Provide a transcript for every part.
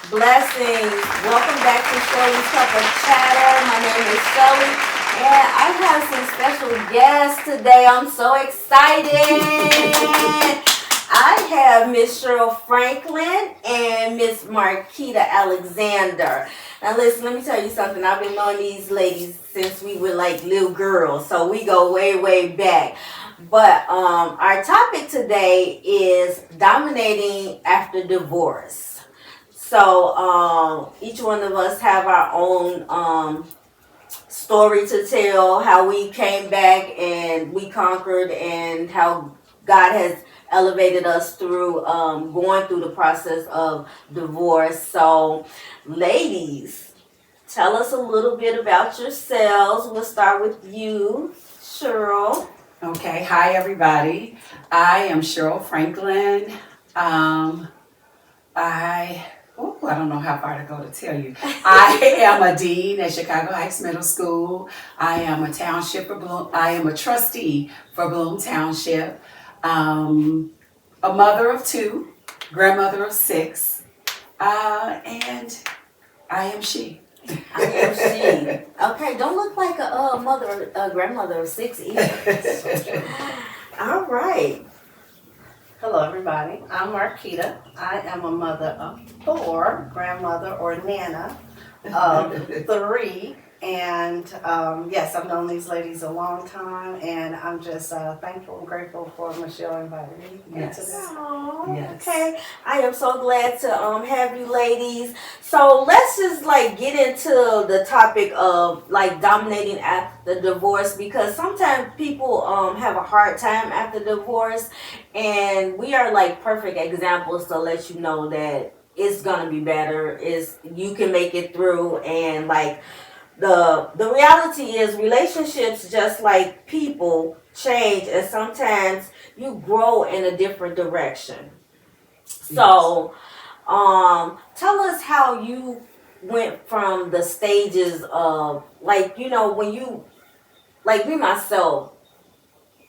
Blessings. Welcome back to Shirley's Cup of Chatter. My name is Shirley, and I have some special guests today. I'm so excited. I have Miss Cheryl Franklin and Miss Marquita Alexander. Now listen, let me tell you something. I've been knowing these ladies since we were like little girls, so we go way, way back. But our topic today is dominating after divorce. So each one of us have our own story to tell, how we came back and we conquered, and how God has elevated us through going through the process of divorce. So, ladies, tell us a little bit about yourselves. We'll start with you, Cheryl. Okay, hi everybody. I am Cheryl Franklin. I don't know how far to go to tell you. I am a dean at Chicago Heights Middle School. I am a trustee for Bloom Township. A mother of two, grandmother of six, and I am she. I am she. Okay, don't look like a grandmother of six either. All right. Hello, everybody. I'm Marquita. I am a mother of four, grandmother or nana of three. And yes, I've known these ladies a long time, and I'm just thankful and grateful for Michelle inviting me into this. Aww, Yes. okay. I am so glad to have you ladies. So let's just get into the topic of dominating after divorce, because sometimes people have a hard time after divorce, and we are perfect examples to let you know that it's gonna be better. You can make it through, and the reality is relationships, just like people, change, and sometimes you grow in a different direction. So tell us how you went from the stages of when you me myself,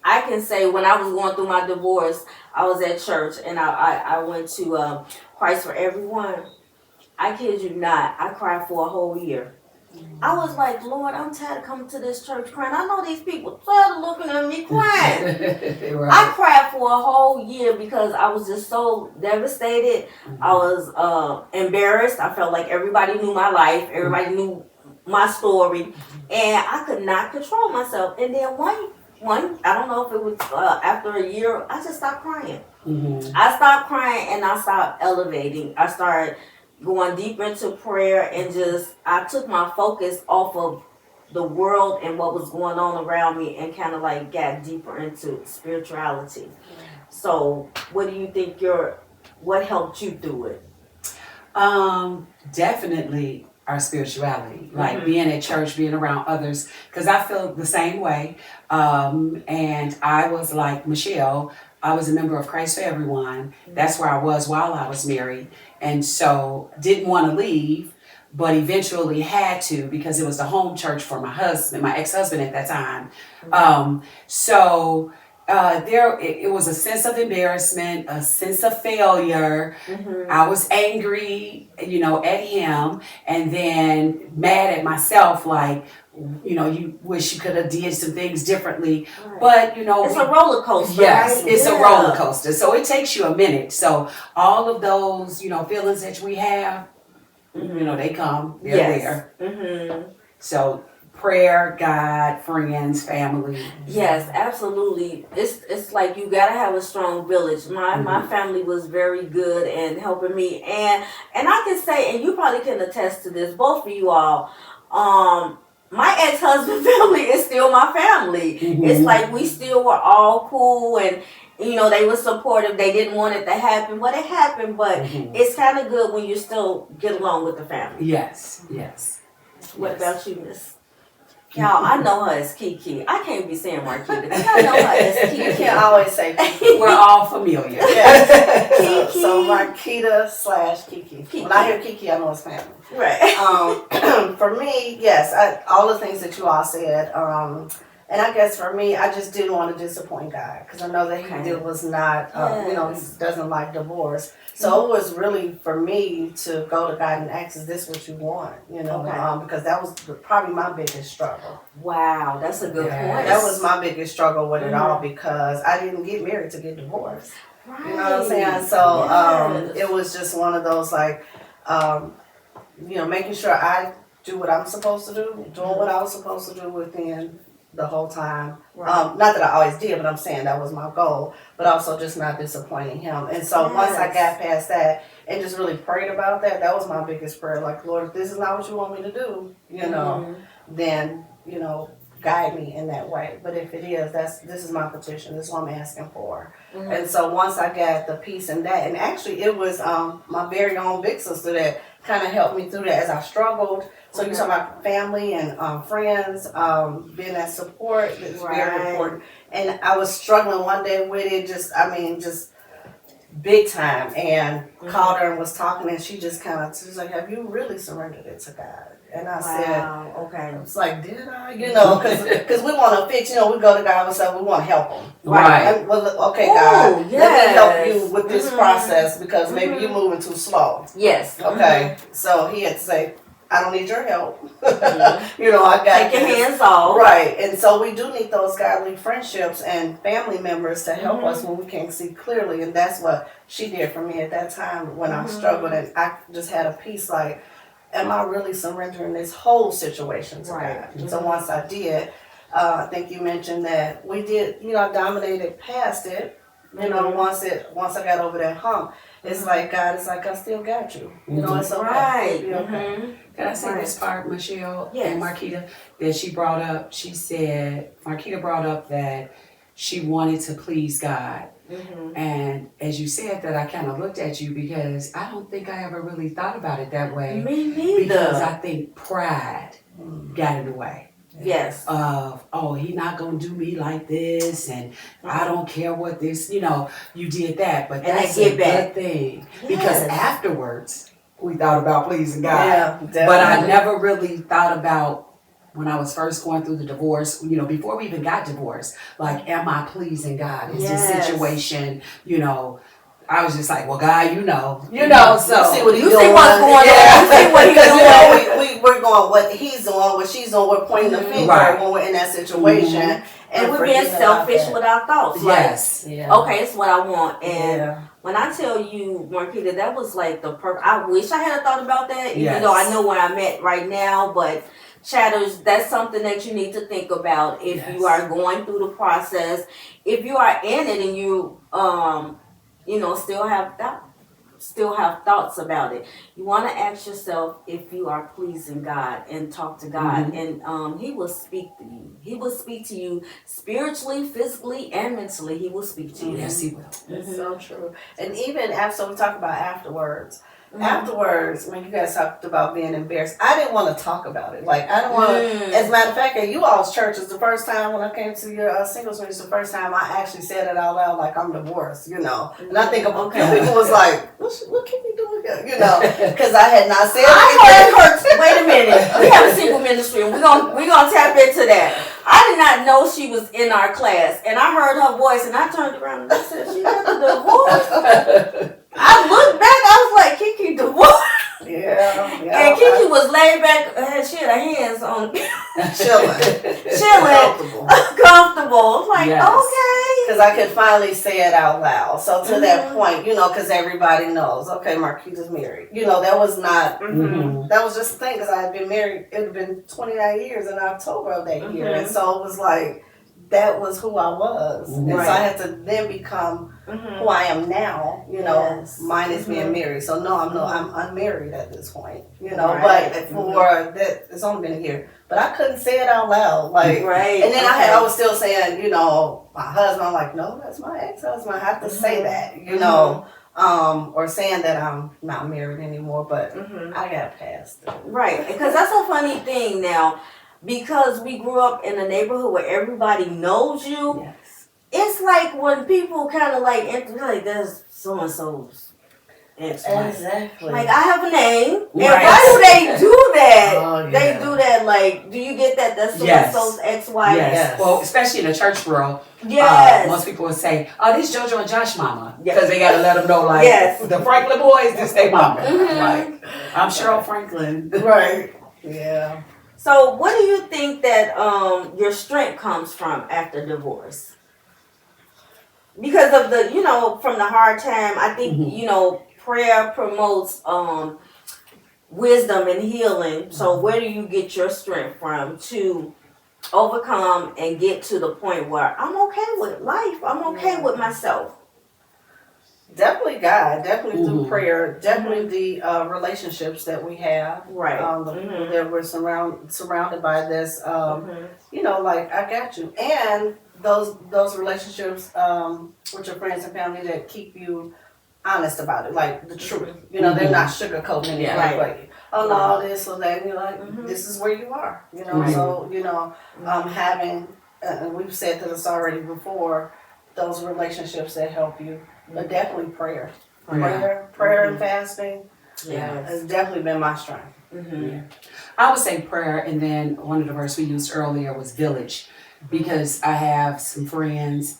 I can say when I was going through my divorce, I was at church, and I went to Christ for Everyone. I kid you not, I cried for a whole year. I was like, Lord, I'm tired of coming to this church crying. I know these people tired of looking at me crying. Right. I cried for a whole year because I was just so devastated. Mm-hmm. I was embarrassed. I felt like everybody knew my life. Everybody knew my story. And I could not control myself. And then one I don't know if it was after a year, I just stopped crying. Mm-hmm. I stopped crying and I stopped elevating. I started going deeper into prayer, and I took my focus off of the world and what was going on around me, and kind of got deeper into spirituality. So what do you think what helped you through it? Definitely our spirituality, Mhm. being at church, being around others, because I feel the same way. And I was like Michelle, I was a member of Christ for Everyone. That's where I was while I was married. And so didn't want to leave, but eventually had to, because it was the home church for my husband, my ex-husband at that time. It was a sense of embarrassment, a sense of failure. Mm-hmm. I was angry, at him, and then mad at myself, you wish you could have did some things differently. Right. But, It's a roller coaster. yes, right? it's a Yeah. roller coaster. So it takes you a minute. So all of those, feelings that we have, Mhm. they come, they're Yes. there. Mm-hmm. So prayer, God, friends, family. Yes, absolutely. It's like you gotta have a strong village. My family was very good in helping me, and I can say, and you probably can attest to this, both of you all. My ex-husband family is still my family. Mhm. It's like we still were all cool, and they were supportive. They didn't want it to happen, but it happened. But Mhm. it's kind of good when you still get along with the family. Yes. What Yes. about you, Miss? Y'all, I know her as Kiki. I can't be saying Marquita because I know her as You Kiki. can't always say Kiki. We're all familiar. Yes. Kiki. So Marquita / Kiki. Kiki. When I hear Kiki, I know it's family. Right. For me, yes, all the things that you all said, And I guess for me, I just didn't want to disappoint God because I know that he was not, he doesn't like divorce. So it was really for me to go to God and ask, is this what you want? Because that was probably my biggest struggle. Wow, that's a good point. That was my biggest struggle with it all because I didn't get married to get divorced. Right. You know what I'm saying? So it was just one of those like, making sure I do what I'm supposed to do, doing what I was supposed to do within the whole time. Right. Not that I always did, but I'm saying that was my goal, but also just not disappointing him. And so once I got past that and just really prayed about that, that was my biggest prayer. Like, Lord, if this is not what you want me to do, then, guide me in that way. But if it is, this is my petition. This is what I'm asking for. Mm-hmm. And so once I got the peace in that, and actually it was my very own big sister that kind of helped me through that as I struggled. So you talk about family and friends, being that support is very important. And I was struggling one day with it, just big time. And called her and was talking, and she just she was like, "Have you really surrendered it to God?" And I said, okay. It's like, did I? Because we want to fix, we go to God and say, we want to help him. Right. Okay, God, let me help you with this process because maybe you're moving too slow. Yes. Okay. So he had to say, I don't need your help. I got Take your hands off. Right. And so we do need those godly friendships and family members to help us when we can't see clearly. And that's what she did for me at that time when I struggled. And I just had a peace like, am I really surrendering this whole situation to God? And so once I did, I think you mentioned that we did, I dominated past it. Once I got over that hump, it's like God is like, I still got you. It's okay. Right. Okay. Can I say this part, Michelle and Marquita, that she brought up? She said, Marquita brought up that she wanted to please God. Mm-hmm. And as you said that, I kind of looked at you because I don't think I ever really thought about it that way. Me neither. Because I think pride got in the way. Yes. Of, he not going to do me like this, and I don't care what this, you did that. But that's a good thing. Yes. Because afterwards, we thought about pleasing God. Yeah, definitely. But I never really thought about when I was first going through the divorce, before we even got divorced, like, am I pleasing God? Is this situation, I was just like, well, God, so you see what you see what's going on. You see what he's doing. We're going what he's doing, what she's doing. We're pointing the finger when we're in that situation, and we're being selfish with our thoughts. Yes. Like, okay, it's what I want, and when I tell you, Marquita, that was like the perfect. I wish I had thought about that, even though I know where I'm at right now, but. Chatters, that's something that you need to think about if you are going through the process. If you are in it and you, still have thoughts about it, you want to ask yourself if you are pleasing God and talk to God, and He will speak to you. He will speak to you spiritually, physically, and mentally. He will speak to you. Yes, He will. That's so true. And even after we talk about afterwards. Afterwards, when you guys talked about being embarrassed, I didn't want to talk about it. Like, I don't want to, as a matter of fact, at you all's church is the first time when I came to your singles meeting, it's the first time I actually said it out loud, like, I'm divorced, And I think a few people was like, what can you do here? Because I had not said it. Wait a minute. We have a single ministry, and we're gonna tap into that. I did not know she was in our class, and I heard her voice, and I turned around and I said, she got a divorce? I looked back, I was like, Kiki divorced? Yeah. And Kiki was laid back, she had her hands on the chilling. Comfortable. Like, okay. Because I could finally say it out loud. So to that point, because everybody knows, okay, Marquita's married. That was not, that was just the thing, because I had been married, it had been 29 years in October of that year. And so it was like, that was who I was. And so I had to then become who I am now, minus being married. So no, I'm unmarried at this point, but for that, it's only been a year. But I couldn't say it out loud. Like, and then I was still saying, my husband, I'm like, no, that's my ex-husband. I have to say that, or saying that I'm not married anymore, but I got past it. Right, because that's a funny thing now. Because we grew up in a neighborhood where everybody knows you, it's like when people kind of like there's so and so's ex-wife. Exactly. Like, I have a name. And Right. why do they do that? Oh, yeah. They do that, like, do you get that? That's Yes. so-and-so's ex-wife? Yes. Yes. Well, especially in the church world, Yes. most people would say, "Oh, this JoJo and Josh mama," Yes. because they got to let them know, like, Yes. the Franklin boys, this they mama. Mhm. Like, I'm Cheryl Franklin. Right. Yeah. So, what do you think that your strength comes from after divorce? Because of the, from the hard time, I think, Mhm. prayer promotes wisdom and healing. So, Mm-hmm. where do you get your strength from to overcome and get to the point where I'm okay with life? I'm okay with myself. Definitely God. Definitely through Mhm. prayer. Definitely the relationships that we have. Right. The people Mhm. that we're surrounded by this. Mhm. Like I got you, and those relationships with your friends and family that keep you honest about it, like the truth. They're not sugarcoating anything. Yeah. Right. Like, oh no, this or that. And you're like, Mhm. this is where you are. Right. So having, and we've said this already before, those relationships that help you, but definitely prayer. Yeah. Prayer and fasting Yes. has definitely been my strength. Mhm. I would say prayer, and then one of the verses we used earlier was village, because I have some friends,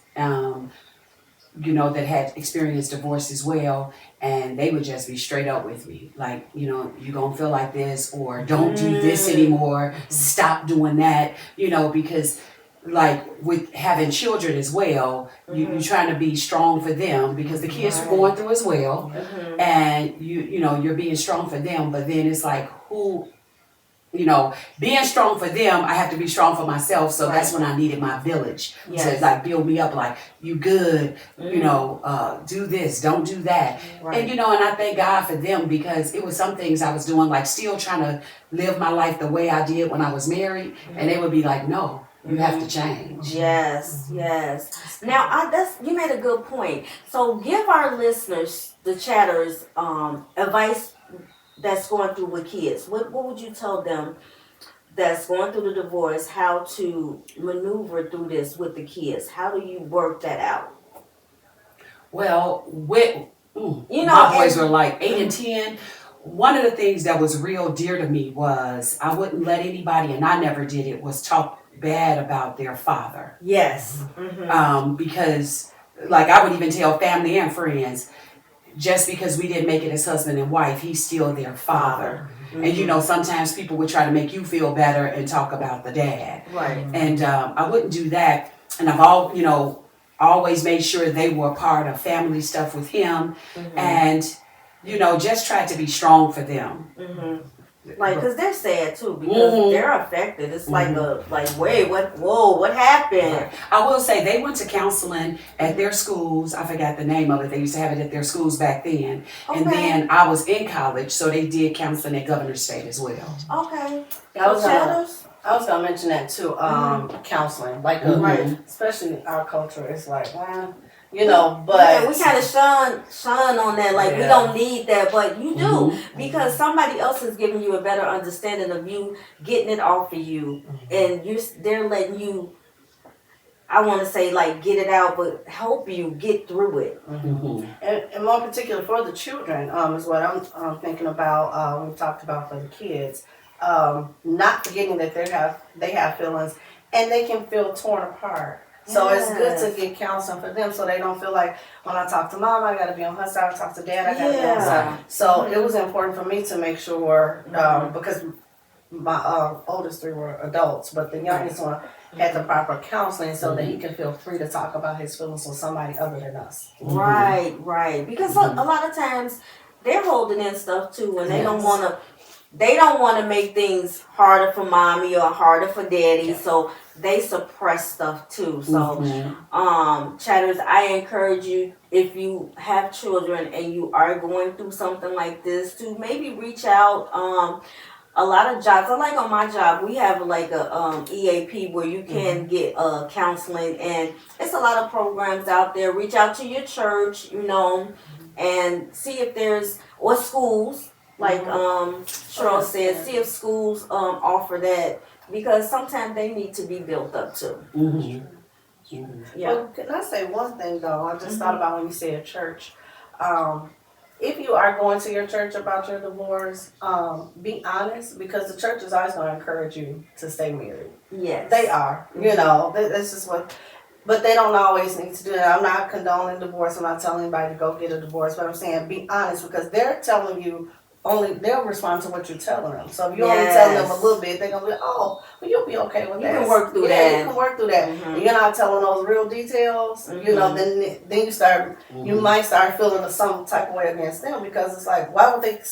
that had experienced divorce as well, and they would just be straight up with me, like, you gonna feel like this, or don't do this anymore, stop doing that, because like with having children as well, you're trying to be strong for them because the kids are going through as well, Mhm. and you're being strong for them, but then it's like being strong for them, I have to be strong for myself. So that's when I needed my village Yes. to like build me up, like, you good, Mhm. do this, don't do that. Right. And I thank God for them, because it was some things I was doing, like still trying to live my life the way I did when I was married. And they would be like, no, you have to change. Yes, yes. Now, you made a good point. So, give our listeners, the chatters, advice that's going through with kids. What would you tell them that's going through the divorce? How to maneuver through this with the kids? How do you work that out? Well, my boys were like 8 and 10. One of the things that was real dear to me was I wouldn't let anybody, and I never did it, was talk bad about their father. Yes. Mm-hmm. Because, like, I would even tell family and friends, just because we didn't make it as husband and wife, he's still their father. Mm-hmm. And sometimes people would try to make you feel better and talk about the dad. Right. And I wouldn't do that. And I've always made sure they were a part of family stuff with him, and just tried to be strong for them. Mm-hmm. Like, because they're sad too, because they're affected. It's like wait, what happened? I will say they went to counseling at their schools. I forgot the name of it. They used to have it at their schools back then. Okay. And then I was in college, so they did counseling at Governor State as well. Okay. I was Shadows? gonna mention that too. Counseling, like Right. especially in our culture, it's like, but yeah, we kind of shun on that, like we Yeah. don't need that, but you do, because somebody else is giving you a better understanding of you, getting it off of you, and they're letting you, I want to say, like, get it out, but help you get through it. And more particular for the children, is what I'm thinking about. We talked about for the kids, not forgetting that they have feelings, and they can feel torn apart. So it's good to get counseling for them, so they don't feel like, when I talk to mom, I got to be on her side. I talk to dad, I got to be on her side. So it was important for me to make sure, because my oldest three were adults, but the youngest one had the proper counseling so that he can feel free to talk about his feelings with somebody other than us. Right. Because a lot of times they're holding in stuff too, and they don't want to. They don't want to make things harder for mommy or harder for daddy, so they suppress stuff too. So, chatters, I encourage you, if you have children and you are going through something like this, to maybe reach out. A lot of jobs, like on my job, we have like a EAP where you can get counseling, and it's a lot of programs out there. Reach out to your church, and see if there's, or schools. Like Cheryl said, see if schools offer that, because sometimes they need to be built up too. Yeah. Well, can I say one thing though? I just thought about when you said church. if you are going to your church about your divorce, be honest, because the church is always going to encourage you to stay married. Yes. They are, you know, this is what, but they don't always need to do that. I'm not condoning divorce. I'm not telling anybody to go get a divorce, but I'm saying be honest, because they're telling you only, they'll respond to what you're telling them. So if you only tell them a little bit, they're going to be, oh, well, you'll be okay with that. You can work through Yeah, that. you can work through that. Mhm. You're not telling those real details, you know, then you start, you might start feeling some type of way against them, because it's like, why would they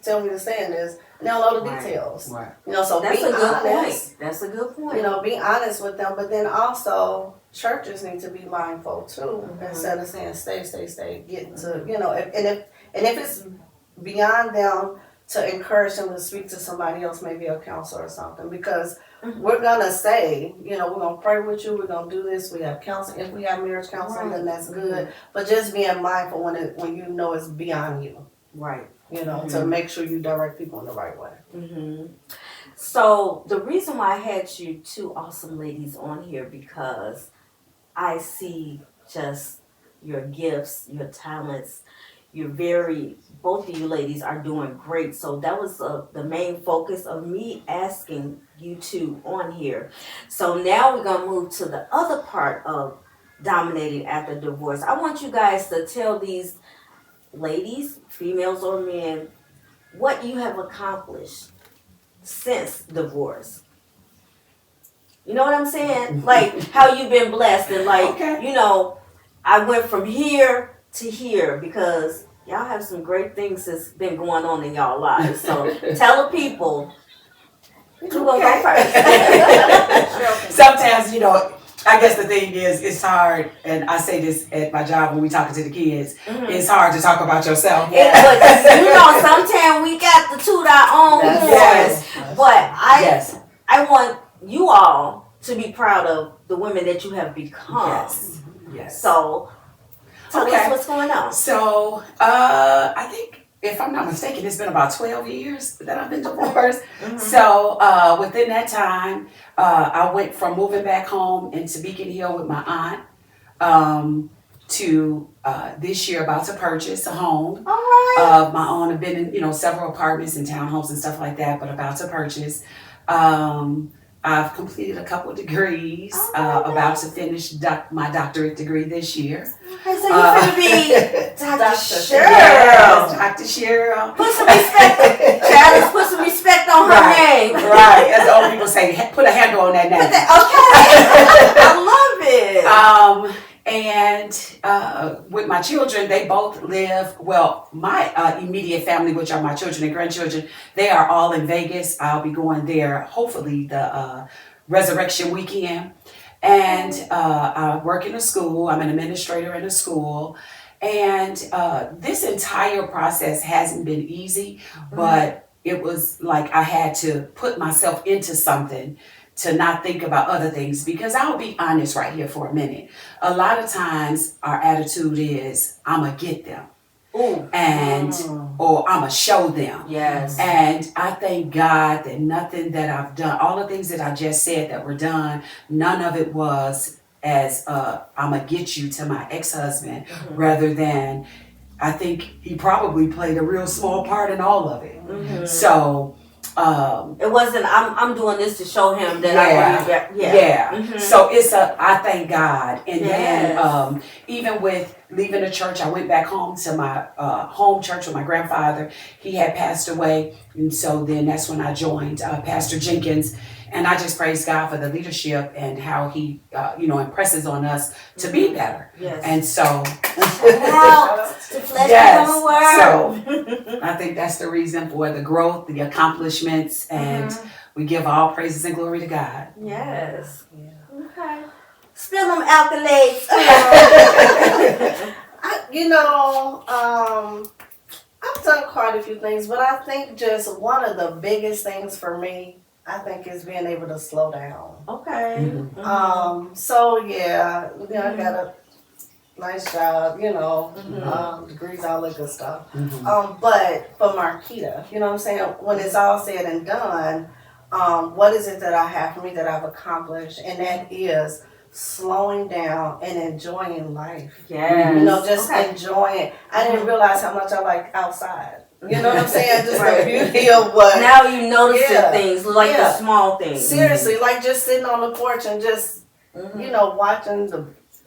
tell me to stay in this? And they don't know the Right. details. Right. You know, so That's be a good honest. point. That's a good point. You know, be honest with them, but then also churches need to be mindful too. Instead of saying stay, get to, you know, if it's beyond them to encourage them to speak to somebody else, maybe a counselor or something, because we're gonna say, you know, we're gonna pray with you, we're gonna do this, we have counseling. If we have marriage counseling, then that's good. But just being mindful when you know it's beyond you, Right. you know, to make sure you direct people in the right way. So the reason why I had you two awesome ladies on here, because I see just your gifts, your talents. Both of you ladies are doing great. So that was the main focus of me asking you two on here. So now we're going to move to the other part of dominating after divorce. I want you guys to tell these ladies, females or men, what you have accomplished since divorce. You know what I'm saying? Like how you've been blessed, and like, Okay. you know, I went from here to here because y'all have some great things that's been going on in y'all lives. So tell the people. Who's gonna go first? Sometimes, you know, I guess the thing is, it's hard, and I say this at my job when we talking to the kids, it's hard to talk about yourself. But you know, sometimes we got to toot our own horns. Yes. But Yes. I want you all to be proud of the women that you have become. Yes. Yes. So tell Okay. us what's going on. So, I think, if I'm not mistaken, it's been about 12 years that I've been divorced. So, within that time, I went from moving back home into Beacon Hill with my aunt, to this year about to purchase a home All right. of my own. I've been in, you know, several apartments and townhomes and stuff like that, but about to purchase. I've completed a couple of degrees, about to finish my doctorate degree this year. Okay, so you're going to be Dr. Cheryl. Yes, Dr. Cheryl. Put some respect. Chalice, put some respect on her name. Right, as old people say, put a handle on that name. Okay. I love it. And with my children, they both live, well, my immediate family, which are my children and grandchildren, they are all in Vegas. I'll be going there, hopefully, the Resurrection weekend. And I work in a school. I'm an administrator in a school. And this entire process hasn't been easy, but it was like I had to put myself into something to not think about other things, because I'll be honest right here for a minute. A lot of times our attitude is, I'm gonna get them. Ooh. And, or I'm gonna show them. Yes. And I thank God that nothing that I've done, all the things that I just said that were done, none of it was as I'm gonna get you to my ex-husband, rather than, I think he probably played a real small part in all of it. So, it wasn't, I'm doing this to show him that So it's I thank God. And Yes. then even with leaving the church, I went back home to my home church with my grandfather. He had passed away, and so then that's when I joined Pastor Jenkins. And I just praise God for the leadership and how he, impresses on us to be better. Yes. And so, Wow. To flesh yes. become a word. So I think that's the reason for the growth, the accomplishments, and we give all praises and glory to God. Yes. Okay. Spill them accolades. I've done quite a few things, but I think just one of the biggest things for me, I think, is being able to slow down. Okay. So yeah, I got a nice job, degrees, all that good stuff. But for Marquita, you know what I'm saying? When it's all said and done, what is it that I have for me that I've accomplished? And that is slowing down and enjoying life. Yes. You know, just Okay. enjoying. I didn't realize how much I like outside. You know what I'm saying? Just Right. the beauty of what. Now you notice Yeah. the things, like the Yeah. small things. Seriously, like just sitting on the porch and just, Mhm. you know, watching the,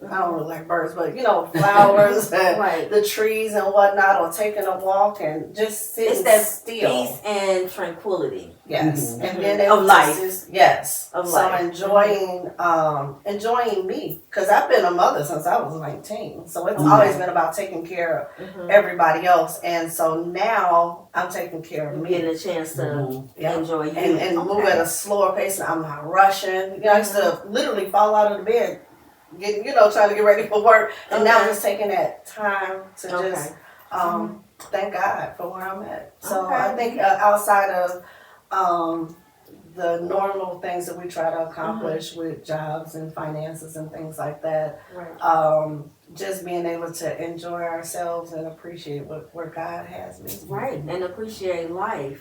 I don't really like birds, but you know, flowers and Right. the trees and whatnot, or taking a walk and just sitting It's that still. peace and tranquility. Yes, Mhm. and then Of it life. just, yes. Of So life. enjoying me, because I've been a mother since I was 19. So it's Mhm. always been about taking care of Mhm. everybody else, and so now I'm taking care of You me. getting a chance to Mhm. Yeah. enjoy you. And move Okay. at a slower pace, and I'm not rushing. You know, I used to literally fall out of the bed, trying to get ready for work, and now I'm Okay. just taking that time to just Okay. thank God for where I'm at. So Okay. I think outside of the normal things that we try to accomplish with jobs and finances and things like that, Right. just being able to enjoy ourselves and appreciate where God has me. Right. And appreciate life.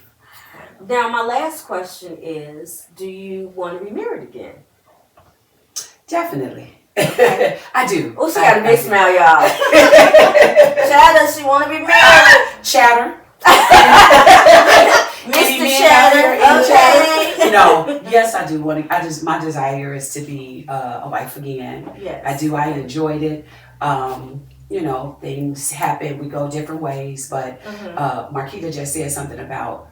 Now, my last question is: do you want to be married again? Definitely. Okay. I do. Oh, she got a I big do. smile, y'all. Chatter, she want to be married. Chatter. Mr. Any man out Chatter, here, any okay. No, yes, I do want to. My desire is to be a wife again. Yes. I do. I enjoyed it. Things happen. We go different ways. But Mhm. Marquita just said something about,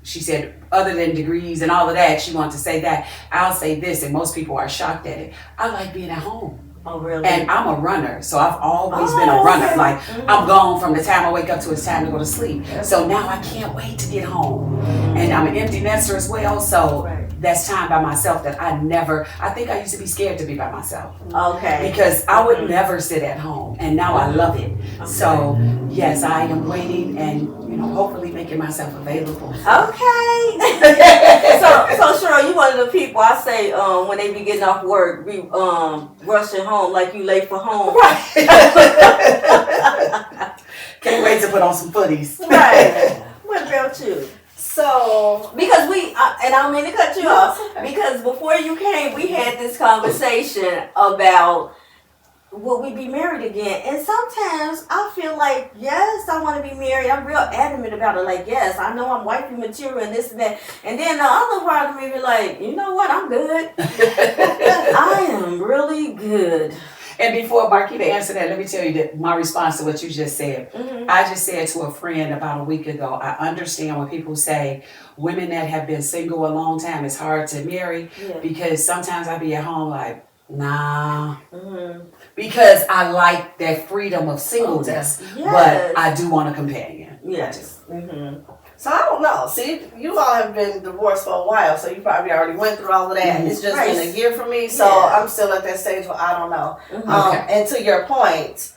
she said other than degrees and all of that, she wanted to say that. I'll say this, and most people are shocked at it. I like being at home. Oh, really? And I'm a runner, so I've always been a runner. Okay. Like, Mhm. I'm gone from the time I wake up to it's time to go to sleep. So now I can't wait to get home. And I'm an empty nester as well, so Right. that's time by myself that I think I used to be scared to be by myself. Okay. Because I would never sit at home, and now I love it. Okay. So, yes, I am waiting and, hopefully making myself available. Okay. so Cheryl, you one of the people I say when they be getting off work, be rushing home like you late for home. Can't wait to put on some footies. Right. What about you? So Because and I don't mean to cut you No, off, it's okay. because before you came, we had this conversation about will we be married again? And sometimes I feel like, yes, I want to be married. I'm real adamant about it. Like, yes, I know I'm wifey material and this and that. And then the other part of me be like, you know what? I'm good. I am really good. And before Marquita answer that, let me tell you that my response to what you just said. Mm-hmm. I just said to a friend about a week ago, I understand when people say women that have been single a long time, it's hard to marry, Yeah. because sometimes I be at home like, nah, Mm-hmm. because I like that freedom of singleness, Yes. but I do want a companion. Yes. Mm-hmm. So I don't know. See, you all have been divorced for a while, so you probably already went through all of that. Mhm. It's just Right. been a year for me, so Yeah. I'm still at that stage where I don't know. Mm-hmm. Okay. And to your point,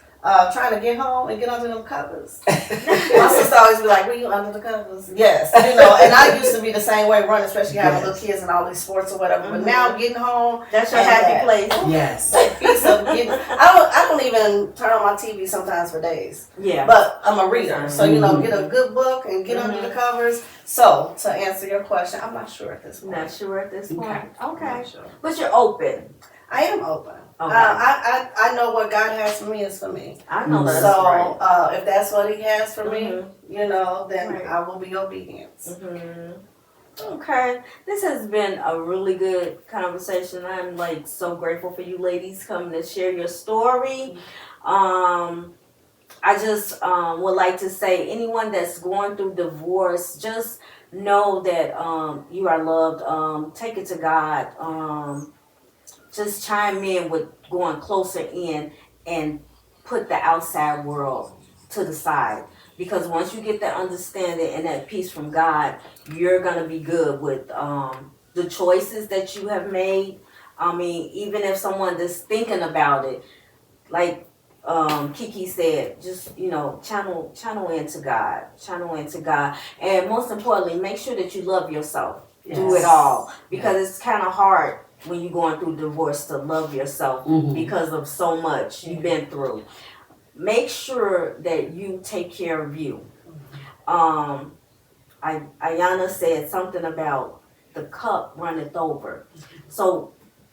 trying to get home and get under them covers. My sister always be like, "Were you under the covers?" Yes, and I used to be the same way, running, especially having little kids and all these sports or whatever. But Mhm. now getting home, That's your And happy that. place. Yes. that piece of getting, I don't even turn on my TV sometimes for days. Yeah. But I'm a reader, so Mhm. get a good book and get under the covers. So to answer your question, I'm not sure at this point. Not sure at this point. I'm Okay. not sure. But you're open. I am open. Okay. I know what God has for me is for me. I know that's So right. if that's what He has for me, Mhm. then Right. I will be obedient. Mm-hmm. Okay. This has been a really good conversation. I'm like so grateful for you ladies coming to share your story. I just would like to say anyone that's going through divorce, just know that you are loved. Take it to God. Just chime in with going closer in and put the outside world to the side. Because once you get that understanding and that peace from God, you're going to be good with the choices that you have made. I mean, even if someone is thinking about it, like Kiki said, just, channel into God. Channel into God. And most importantly, make sure that you love yourself. Do it Yes. all. Because it's kind of hard when you're going through divorce to love yourself Mhm. because of so much you've been through. Make sure that you take care of you. Ayana said something about the cup runneth over. So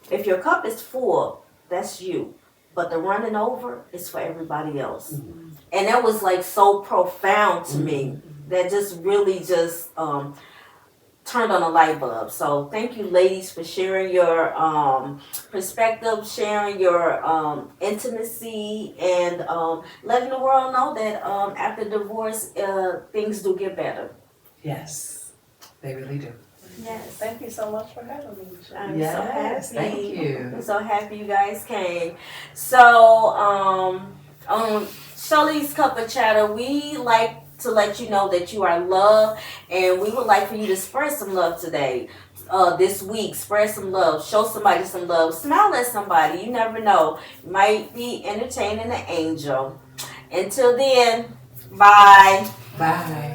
if your cup is full, that's you. But the running over is for everybody else. Mhm. And that was like so profound to me. That just really just turned on a light bulb. So thank you, ladies, for sharing your perspective, sharing your intimacy, and letting the world know that after divorce, things do get better. Yes, they really do. Yes. Thank you so much for having me. Michelle. I'm Yes, so happy. thank you. I'm so happy you guys came. So, on Shirley's Cup of Chatter, we like to let you know that you are loved, and we would like for you to spread some love today. This week, spread some love, show somebody some love, smile at somebody. You never know, you might be entertaining an angel. Until then, bye. Bye.